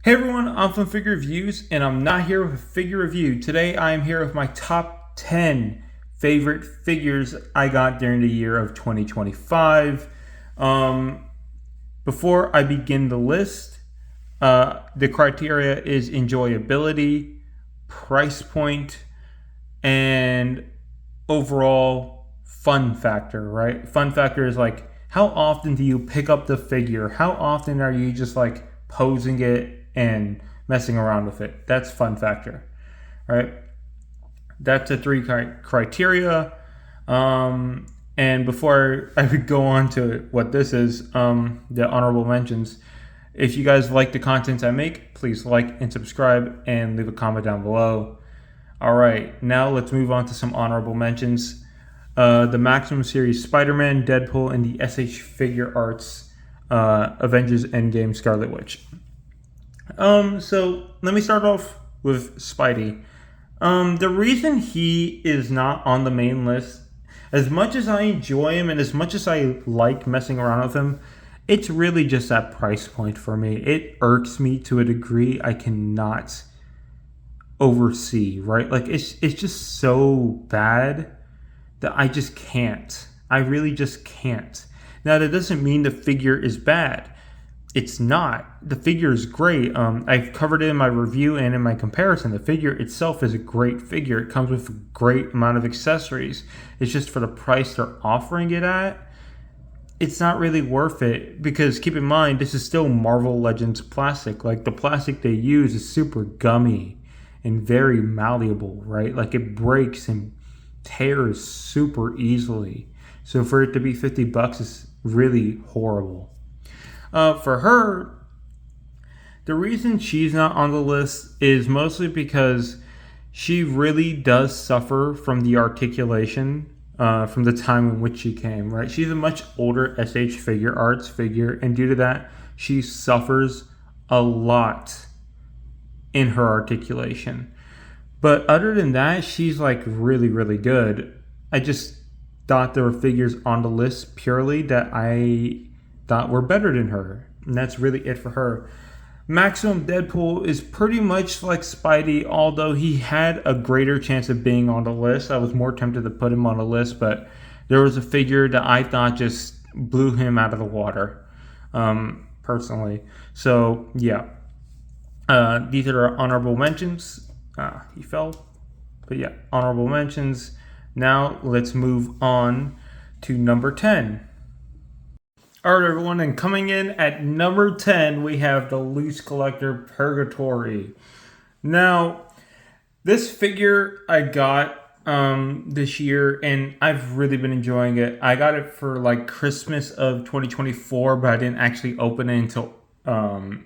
Hey everyone, I'm from Figure Reviews, and I'm not here with a figure review. Today I am here with my top 10 favorite figures I got during the year of 2025. Before I begin the list, the criteria is enjoyability, price point, and overall fun factor, right? Fun factor is like, how often do you pick up the figure? How often are you just like posing it and messing around with it? That's fun factor, right? That's the three criteria. And before I would go on to what this is, the honorable mentions. If you guys like the content I make, please like and subscribe and leave a comment down below. All right, now let's move on to some honorable mentions. The Maximum Series Spider-Man, Deadpool, and the SH Figure Arts Avengers Endgame Scarlet Witch. So let me start off with Spidey. The reason he is not on the main list, as much as I enjoy him and as much as I like messing around with him, it's really just that price point for me. It irks me to a degree I cannot oversee, right? Like it's just so bad that I just can't. I really just can't. Now that doesn't mean the figure is bad. It's not. The figure is great. I've covered it in my review and in my comparison. The figure itself is a great figure. It comes with a great amount of accessories. It's just for the price they're offering it at, it's not really worth it, because keep in mind, this is still Marvel Legends plastic. Like, the plastic they use is super gummy and very malleable, right? Like, it breaks and tears super easily. So for it to be $50 is really horrible. For her, the reason she's not on the list is mostly because she really does suffer from the articulation from the time in which she came, right? She's a much older SH Figure Arts figure, and due to that, she suffers a lot in her articulation. But other than that, she's like really, really good. I just thought there were figures on the list purely that I thought were better than her, and that's really it for her. Maximum Deadpool is pretty much like Spidey, although he had a greater chance of being on the list. I was more tempted to put him on the list, but there was a figure that I thought just blew him out of the water, personally. So, yeah. These are our honorable mentions. He fell. But yeah, honorable mentions. Now, let's move on to number 10. All right, everyone, and coming in at number 10, we have the Loose Collector Purgatory. Now, this figure I got this year, and I've really been enjoying it. I got it for like Christmas of 2024, but I didn't actually open it until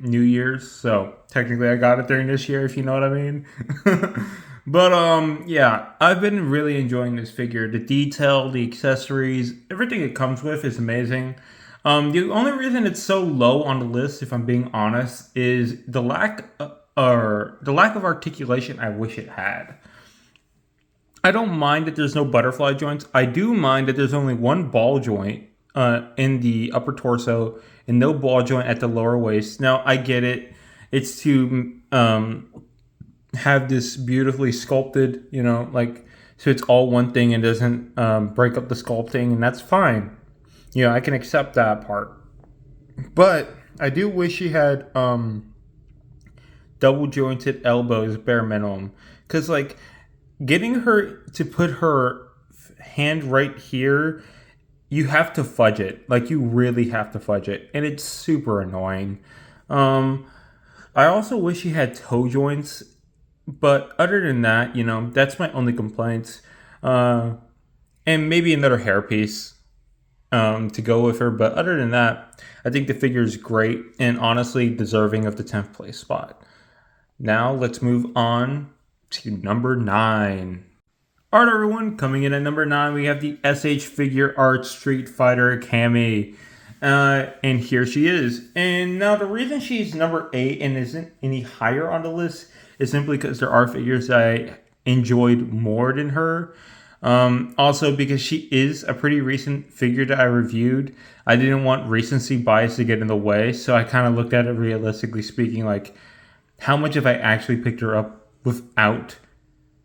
New Year's. So technically, I got it during this year, if you know what I mean. But yeah, I've been really enjoying this figure. The detail, the accessories, everything it comes with is amazing. The only reason it's so low on the list, if I'm being honest, is the lack of articulation I wish it had. I don't mind that there's no butterfly joints. I do mind that there's only one ball joint in the upper torso and no ball joint at the lower waist. Now, I get it. It's to have this beautifully sculpted, like, so it's all one thing and doesn't break up the sculpting, and that's fine. I can accept that part. But I do wish she had double jointed elbows, bare minimum. Because, like, getting her to put her hand right here, you have to fudge it. Like, you really have to fudge it. And it's super annoying. I also wish she had toe joints. But other than that, that's my only complaints. And maybe another hairpiece to go with her. But other than that, I think the figure is great and honestly deserving of the 10th place spot. Now let's move on to number 9. All right, everyone, coming in at number 9, we have the SH Figure Arts Street Fighter Cammy. And here she is. And now the reason she's number 8 and isn't any higher on the list is simply because there are figures that I enjoyed more than her. Also, because she is a pretty recent figure that I reviewed, I didn't want recency bias to get in the way, so I kind of looked at it realistically speaking, like, how much have I actually picked her up without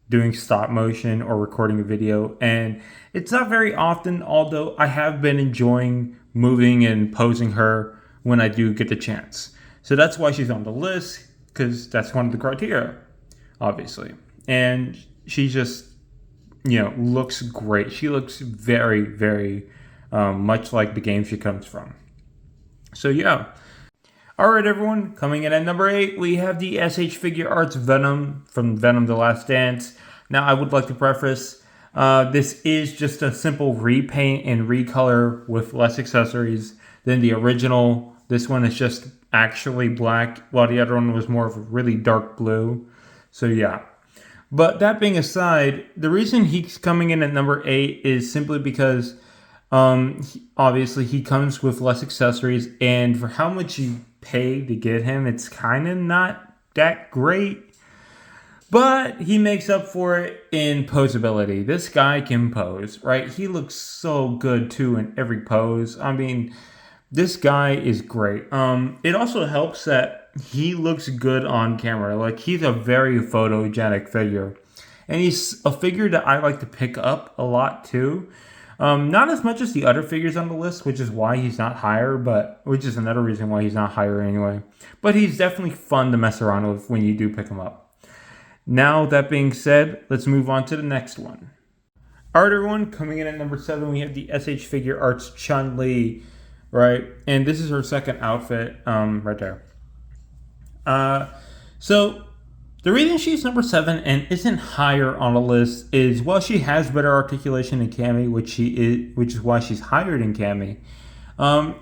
doing stop motion or recording a video. And it's not very often, although I have been enjoying moving and posing her when I do get the chance. So that's why she's on the list, because that's one of the criteria, obviously. And she just, looks great. She looks very, very much like the game she comes from. So yeah. All right, everyone. Coming in at number 8, we have the SH Figuarts Venom from Venom: The Last Dance. Now, I would like to preface, this is just a simple repaint and recolor with less accessories than the original. This one is just actually black, while the other one was more of a really dark blue. So yeah. But that being aside, the reason he's coming in at number 8 is simply because obviously he comes with less accessories, and for how much you pay to get him, it's kind of not that great. But he makes up for it in posability. This guy can pose, right? He looks so good too in every pose. I mean, this guy is great. It also helps that he looks good on camera. Like, he's a very photogenic figure. And he's a figure that I like to pick up a lot too. Not as much as the other figures on the list, which is why he's not higher, which is another reason why he's not higher anyway. But he's definitely fun to mess around with when you do pick him up. Now, that being said, let's move on to the next one. All right, everyone, coming in at number 7, we have the SH Figuarts Chun-Li, right? And this is her second outfit, right there. So the reason she's number 7 and isn't higher on the list is, well, she has better articulation than Cammy, which is why she's higher than Cammy.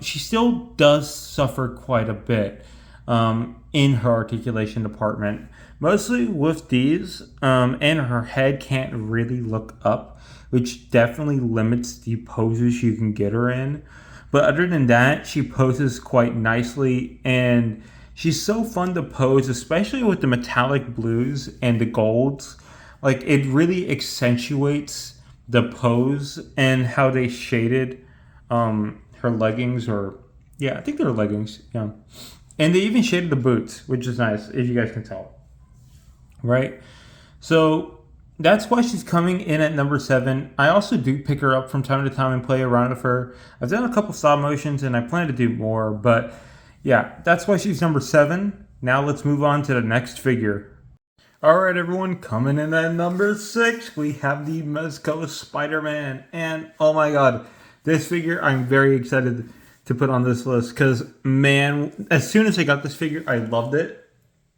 She still does suffer quite a bit in her articulation department, mostly with these, and her head can't really look up, which definitely limits the poses you can get her in. But other than that, she poses quite nicely, and she's so fun to pose, especially with the metallic blues and the golds. Like, it really accentuates the pose and how they shaded her leggings, I think they're leggings, yeah. And they even shaded the boots, which is nice, if you guys can tell. Right? So that's why she's coming in at number 7. I also do pick her up from time to time and play around with her. I've done a couple stop motions and I plan to do more, but yeah, that's why she's number 7. Now let's move on to the next figure. All right, everyone, coming in at number 6, we have the Mezco Spider-Man. And oh my god, this figure I'm very excited to put on this list because, man, as soon as I got this figure, I loved it.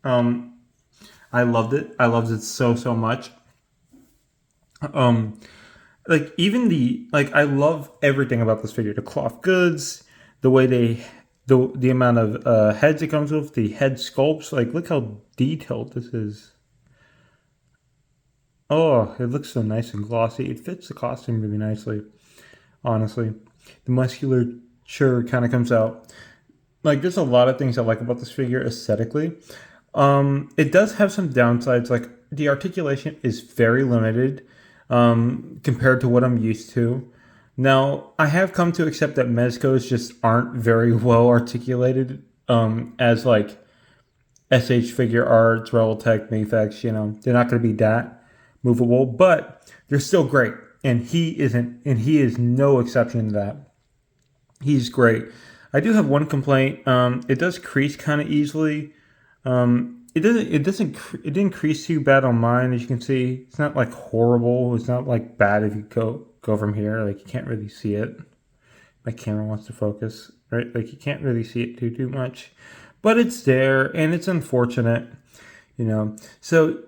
I loved it. I loved it so much. Like, even I love everything about this figure. The cloth goods, the way the amount of heads it comes with, the head sculpts. Like, look how detailed this is. Oh, it looks so nice and glossy. It fits the costume really nicely, honestly. The musculature kind of comes out. Like, there's a lot of things I like about this figure aesthetically. It does have some downsides. Like, the articulation is very limited compared to what I'm used to. Now, I have come to accept that Mezcos just aren't very well articulated as like SH Figuarts, Revoltech, Mayfex, they're not going to be that movable, but they're still great. And he is no exception to that. He's great. I do have one complaint. It does crease kind of easily. It didn't crease too bad on mine, as you can see. It's not like horrible. It's not like bad if you go from here. Like, you can't really see it. My camera wants to focus, right? Like, you can't really see it too much, but it's there, and it's unfortunate, So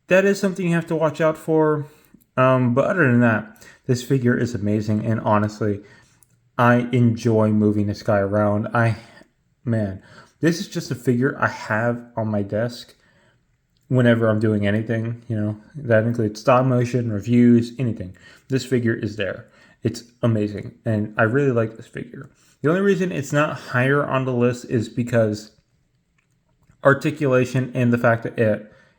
that is something you have to watch out for. But other than that, this figure is amazing, and honestly, I enjoy moving this guy around. This is just a figure I have on my desk whenever I'm doing anything, that includes stop motion, reviews, anything. This figure is there. It's amazing, and I really like this figure. The only reason it's not higher on the list is because articulation and the fact that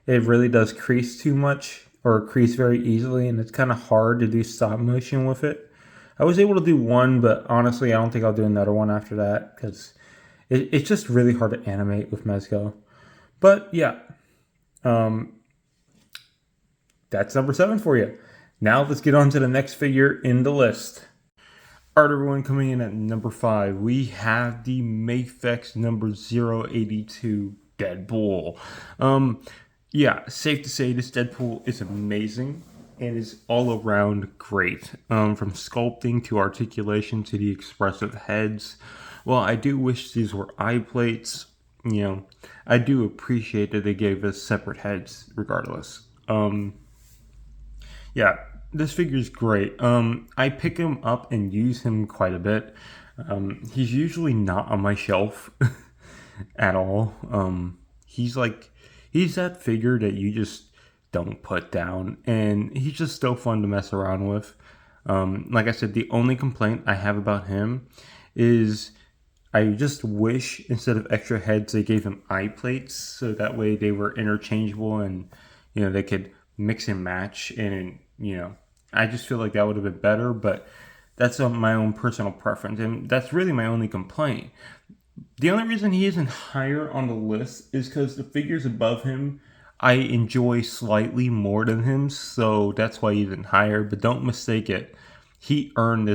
it really does crease too much or crease very easily, and it's kind of hard to do stop motion with it. I was able to do one, but honestly, I don't think I'll do another one after that because it's just really hard to animate with Mezco. But yeah, um, that's number 7 for you. Now let's get on to the next figure in the list. All right, everyone, coming in at number 5, we have the Mafex number 082 Deadpool. Yeah, safe to say this Deadpool is amazing and is all around great. From sculpting to articulation to the expressive heads. Well, I do wish these were eye plates. I do appreciate that they gave us separate heads regardless. Yeah, this figure is great. I pick him up and use him quite a bit. He's usually not on my shelf at all. He's that figure that you just don't put down, and he's just so fun to mess around with. Like I said, the only complaint I have about him is I just wish instead of extra heads they gave him eye plates, so that way they were interchangeable and they could mix and match. And I just feel like that would have been better, but that's my own personal preference, and that's really my only complaint. The only reason he isn't higher on the list is because the figures above him I enjoy slightly more than him, so that's why he's isn't higher. But don't mistake it, he earned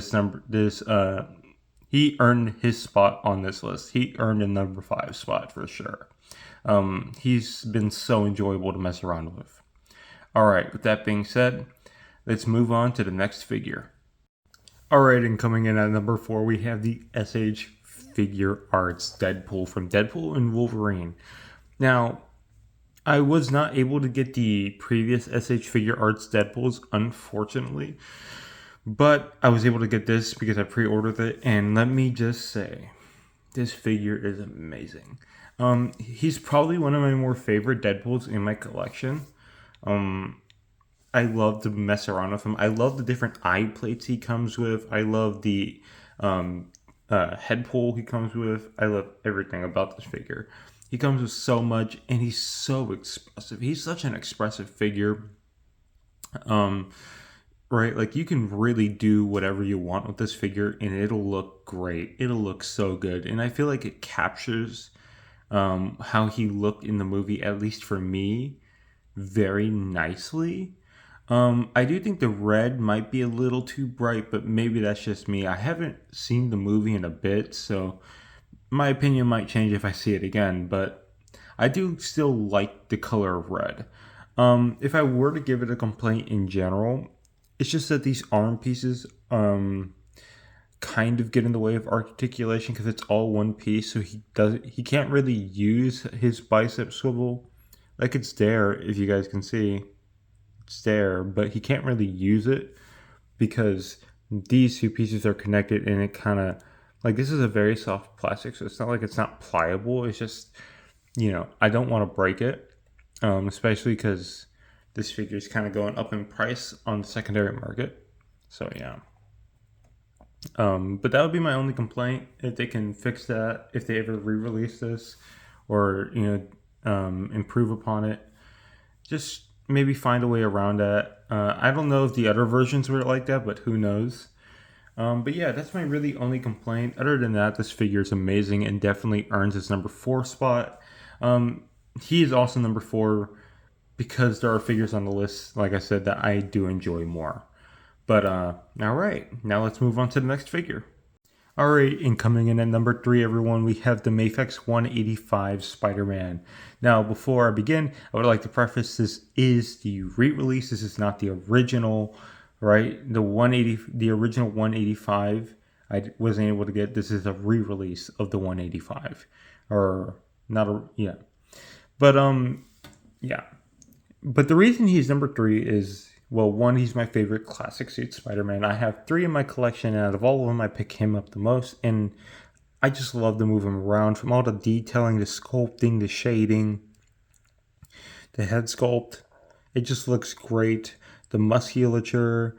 he earned his spot on this list. He earned a number 5 spot for sure. He's been so enjoyable to mess around with. All right, with that being said, let's move on to the next figure. All right, and coming in at number 4, we have the SH Figure Arts Deadpool from Deadpool and Wolverine. Now, I was not able to get the previous SH Figure Arts Deadpools, unfortunately, but I was able to get this because I pre-ordered it, and let me just say, this figure is amazing. He's probably one of my more favorite Deadpools in my collection. I love to mess around with him. I love the different eye plates he comes with. I love the head pull he comes with. I love everything about this figure. He comes with so much, and he's so expressive. He's such an expressive figure. Right? Like, you can really do whatever you want with this figure, and it'll look great. It'll look so good. And I feel like it captures how he looked in the movie, at least for me, very nicely. I do think the red might be a little too bright, but maybe that's just me. I haven't seen the movie in a bit, so my opinion might change if I see it again, but I do still like the color of red. If I were to give it a complaint in general, it's just that these arm pieces kind of get in the way of articulation because it's all one piece, so he can't really use his bicep swivel. Like, it's there, if you guys can see. It's there, but he can't really use it because these two pieces are connected, and it kind of, like, this is a very soft plastic, so it's not like it's not pliable. It's just, I don't want to break it, especially because this figure is kind of going up in price on the secondary market. So yeah. But that would be my only complaint. If they can fix that, if they ever re-release this, or improve upon it, just maybe find a way around that. I don't know if the other versions were like that, but who knows. But yeah, that's my really only complaint. Other than that, this figure is amazing and definitely earns its number 4 spot. He is also number 4 because there are figures on the list, like I said, that I do enjoy more. But all right, now let's move on to the next figure. All right, and coming in at number 3, everyone, we have the Mafex 185 Spider-Man. Now, before I begin, I would like to preface this is the re-release. This is not the original, right? The original 185, I wasn't able to get. This is a re-release of the 185, or not a yeah. But yeah. But the reason he's number 3 is, well, 1, he's my favorite classic suit Spider-Man. I have 3 in my collection, and out of all of them, I pick him up the most. And I just love to move him around, from all the detailing, the sculpting, the shading, the head sculpt. It just looks great. The musculature.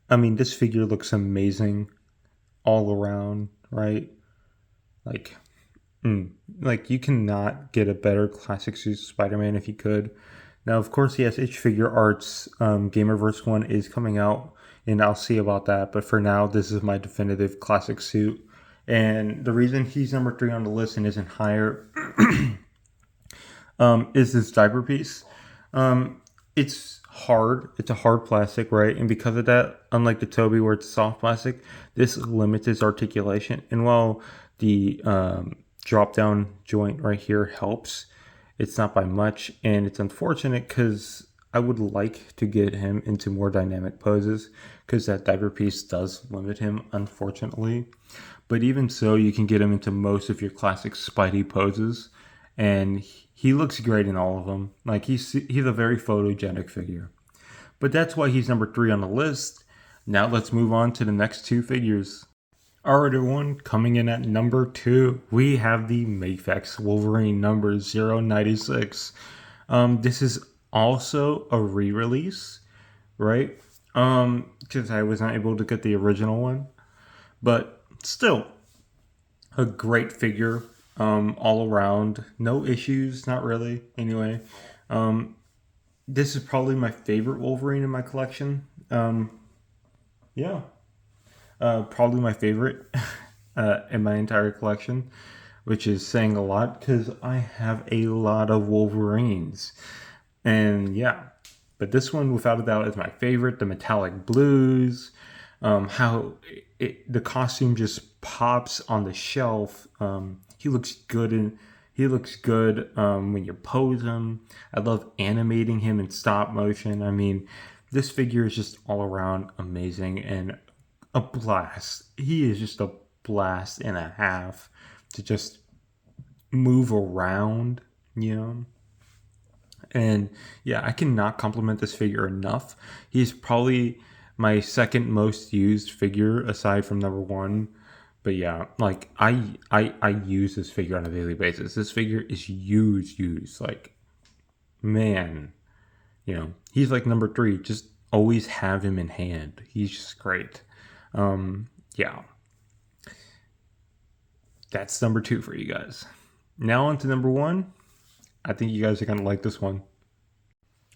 I mean, this figure looks amazing all around, right? Like you cannot get a better classic suit Spider-Man if you could. Now, of course, yes, Itch Figure Arts Gamerverse 1 is coming out, and I'll see about that. But for now, this is my definitive classic suit. And the reason he's number 3 on the list and isn't higher is this diaper piece. It's hard. It's a hard plastic, right? And because of that, unlike the Toby where it's soft plastic, this limits its articulation. And while the drop down joint right here helps, it's not by much. And it's unfortunate because I would like to get him into more dynamic poses because that diaper piece does limit him, unfortunately. But even so, you can get him into most of your classic Spidey poses, and he looks great in all of them. Like he's a very photogenic figure. But that's why he's number 3 on the list. Now let's move on to the next 2 figures. Alright everyone, coming in at number 2, we have the Mafex Wolverine number 096. This is also a re-release, right? Because I was not able to get the original one. But still, a great figure all around. No issues, not really, anyway. This is probably my favorite Wolverine in my collection. Yeah. Probably my favorite in my entire collection, which is saying a lot because I have a lot of Wolverines. And yeah, but this one without a doubt is my favorite. The metallic blues, how the costume just pops on the shelf. He looks good when you pose him. I love animating him in stop motion. I mean, this figure is just all around amazing and a blast. He is just a blast and a half to just move around, you know. And yeah, I cannot compliment this figure enough. He's probably my second most used figure aside from number 1. But yeah, like I use this figure on a daily basis. This figure is used. Like, man, you know, he's like number 3. Just always have him in hand. He's just great. Yeah. That's number 2 for you guys. Now on to number 1. I think you guys are going to like this one.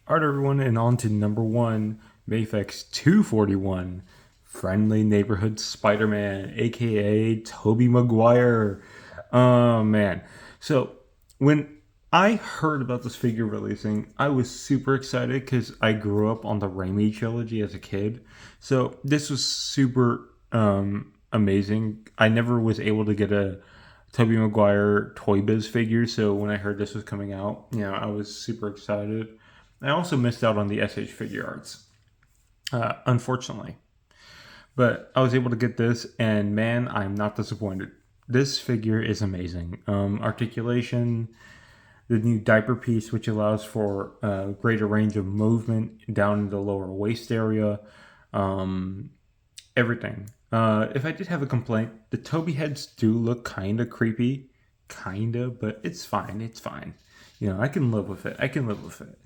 Alright everyone, and on to number 1, Mafex 241, Friendly Neighborhood Spider-Man, aka Tobey Maguire. Oh man. So when I heard about this figure releasing, I was super excited because I grew up on the Raimi trilogy as a kid. So this was super amazing. I never was able to get a Tobey Maguire Toy Biz figure, so when I heard this was coming out, you know, I was super excited. I also missed out on the SH Figure Arts, unfortunately. But I was able to get this, and man, I'm not disappointed. This figure is amazing. Articulation, the new diaper piece, which allows for greater range of movement down in the lower waist area, everything. If I did have a complaint, the Toby heads do look kind of creepy, but it's fine. It's fine. You know, I can live with it.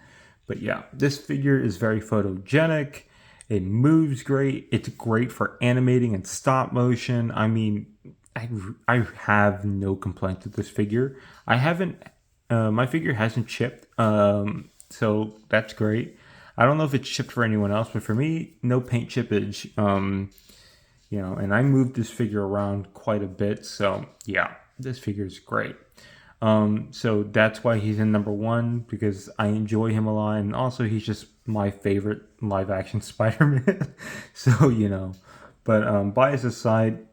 But yeah, this figure is very photogenic. It moves great. It's great for animating and stop motion. I mean, I have no complaints with this figure. My figure hasn't chipped, so that's great. I don't know if it's chipped for anyone else, but for me, no paint chippage. You know, and I moved this figure around quite a bit, so yeah, this figure is great. So that's why he's in number 1, because I enjoy him a lot, and also he's just my favorite live action Spider-Man. So, you know, but bias aside,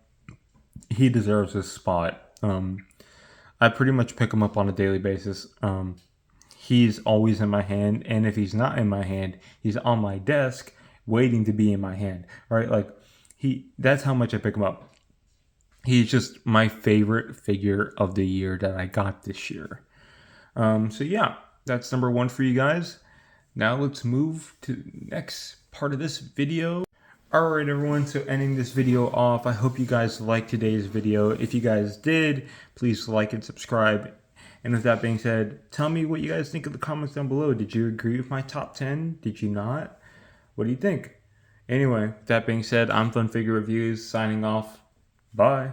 he deserves this spot. I pretty much pick him up on a daily basis. He's always in my hand, and if he's not in my hand, he's on my desk waiting to be in my hand, right? Like, that's how much I pick him up. He's just my favorite figure of the year that I got this year. So yeah, that's number 1 for you guys. Now let's move to the next part of this video. Alright everyone, so ending this video off, I hope you guys liked today's video. If you guys did, please like and subscribe. And with that being said, tell me what you guys think in the comments down below. Did you agree with my top 10? Did you not? What do you think? Anyway, with that being said, I'm Fun Figure Reviews, signing off. Bye.